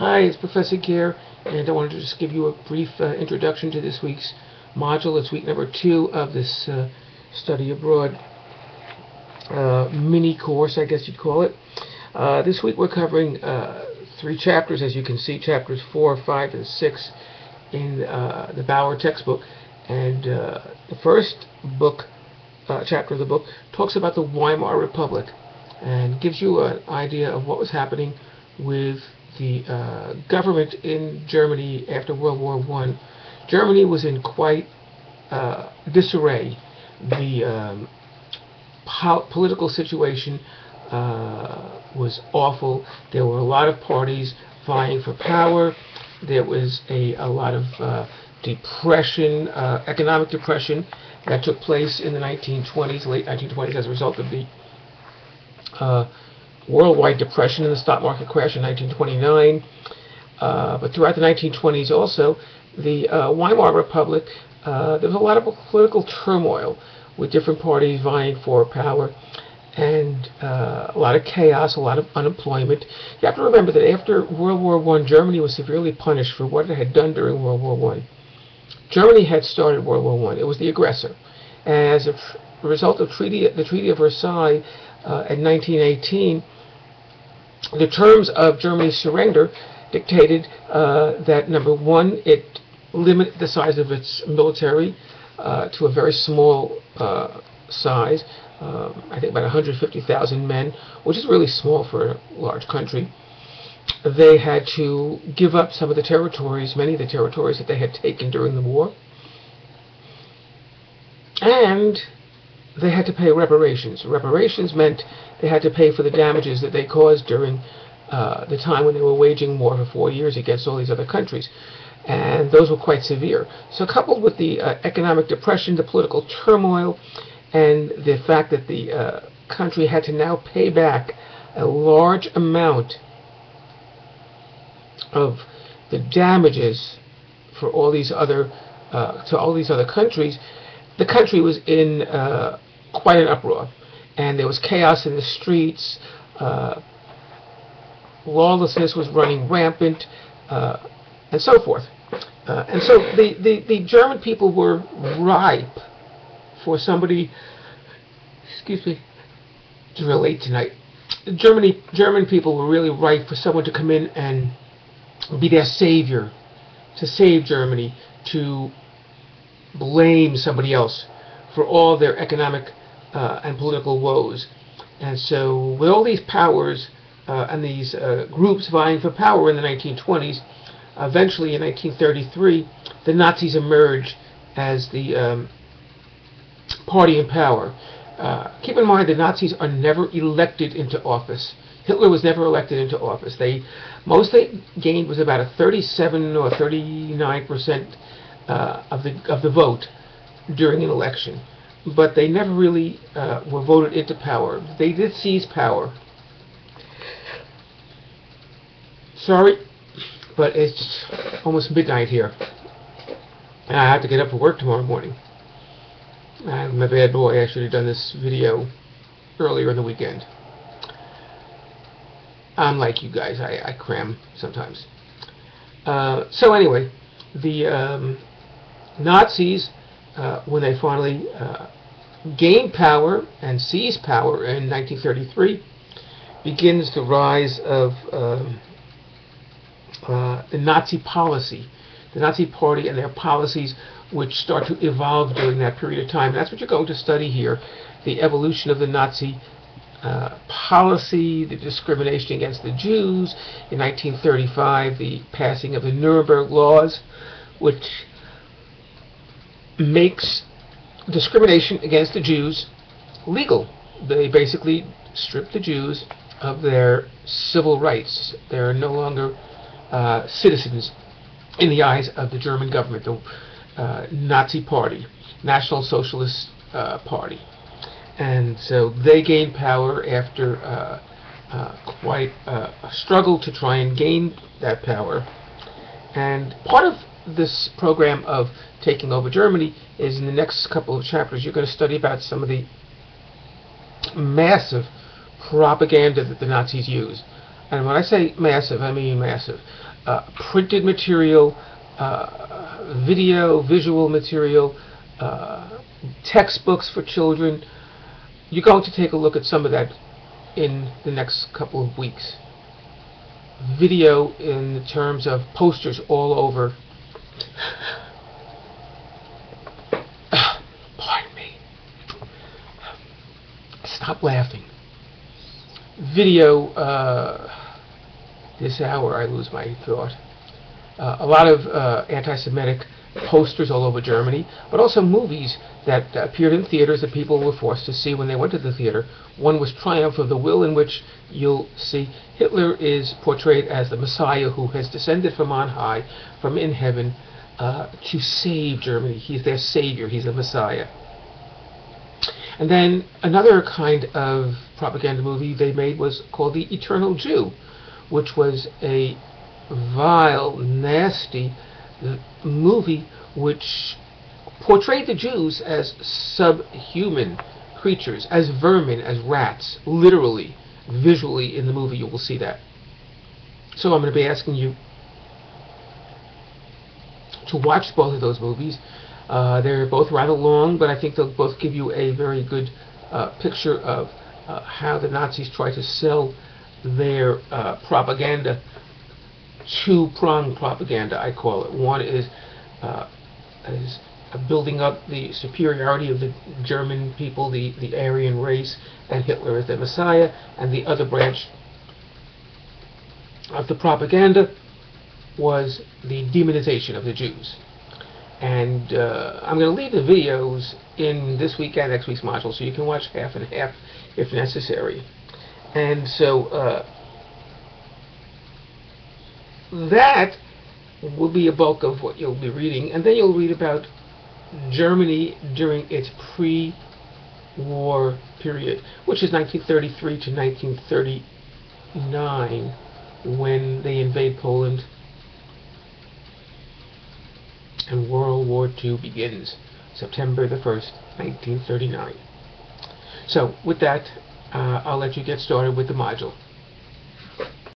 Hi, it's Professor Gear, and I wanted to just give you a brief introduction to this week's module. It's week number 2 of this study abroad mini course, I guess you'd call it. This week we're covering 3 chapters, as you can see, chapters 4, 5, and 6 in the Bauer textbook. And the first chapter of the book talks about the Weimar Republic and gives you an idea of what was happening with the government in Germany after World War I. Germany was in quite disarray. The political situation was awful. There were a lot of parties vying for power. There was a lot of depression, economic depression that took place in the 1920s, late 1920s, as a result of the worldwide depression and the stock market crash in 1929. But throughout the 1920s also, the Weimar Republic, there was a lot of political turmoil with different parties vying for power, and a lot of chaos, a lot of unemployment. You have to remember that after World War I, Germany was severely punished for what it had done during World War I. Germany had started World War I. It was the aggressor. As a result of the Treaty of Versailles in 1918, the terms of Germany's surrender dictated that, number one, it limited the size of its military to a very small size, I think about 150,000 men, which is really small for a large country. They had to give up some of the territories, many of the territories that they had taken during the war, and they had to pay reparations. Reparations meant they had to pay for the damages that they caused during the time when they were waging war for 4 years against all these other countries. And those were quite severe. So coupled with the economic depression, the political turmoil, and the fact that the country had to now pay back a large amount of the damages for all these other to all these other countries, the country was in quite an uproar, and there was chaos in the streets. Lawlessness was running rampant, and so forth. And so the German people were ripe for somebody, excuse me, it's real late tonight. German people were really ripe for someone to come in and be their savior, to save Germany, to blame somebody else for all their economic and political woes. And so with all these powers and these groups vying for power in the 1920s, eventually in 1933, the Nazis emerged as the party in power. Keep in mind, the Nazis are never elected into office. Hitler was never elected into office. Most they gained was about a 37 or 39% of the vote during an election, but they never really were voted into power. They did seize power. Sorry, but it's almost midnight here, and I have to get up for work tomorrow morning. I'm a bad boy. I should have done this video earlier in the weekend. I'm like you guys. I cram sometimes. So anyway, the Nazis, when they finally gained power and seized power in 1933, begins the rise of the Nazi policy, the Nazi Party and their policies, which start to evolve during that period of time. And that's what you're going to study here, the evolution of the Nazi policy, the discrimination against the Jews. In 1935, the passing of the Nuremberg Laws, which makes discrimination against the Jews legal. They basically stripped the Jews of their civil rights. They're no longer citizens in the eyes of the German government, the Nazi Party, National Socialist Party. And so they gained power after quite a struggle to try and gain that power. And part of this program of taking over Germany is in the next couple of chapters you're going to study about some of the massive propaganda that the Nazis used. And when I say massive, I mean massive. printed material, video, visual material, textbooks for children. You're going to take a look at some of that in the next couple of weeks. Video in terms of posters all over. Pardon me. Stop laughing. Video, this hour I lose my thought. A lot of anti-Semitic posters all over Germany, but also movies that appeared in theaters that people were forced to see when they went to the theater. One was Triumph of the Will, in which you'll see Hitler is portrayed as the Messiah who has descended from on high, from in heaven, to save Germany. He's their savior. He's the Messiah. And then another kind of propaganda movie they made was called The Eternal Jew, which was a vile, nasty movie which portrayed the Jews as subhuman creatures, as vermin, as rats, literally, visually in the movie you will see that. So I'm going to be asking you to watch both of those movies. They're both rather long, but I think they'll both give you a very good picture of how the Nazis try to sell their propaganda. Two-pronged propaganda, I call it. One is building up the superiority of the German people, the Aryan race, and Hitler as the Messiah, and the other branch of the propaganda was the demonization of the Jews. And I'm going to leave the videos in this week and next week's module, so you can watch half and half if necessary. And so that will be a bulk of what you'll be reading, and then you'll read about Germany during its pre-war period, which is 1933 to 1939, when they invade Poland and World War II begins, September the 1st, 1939. So with that, I'll let you get started with the module.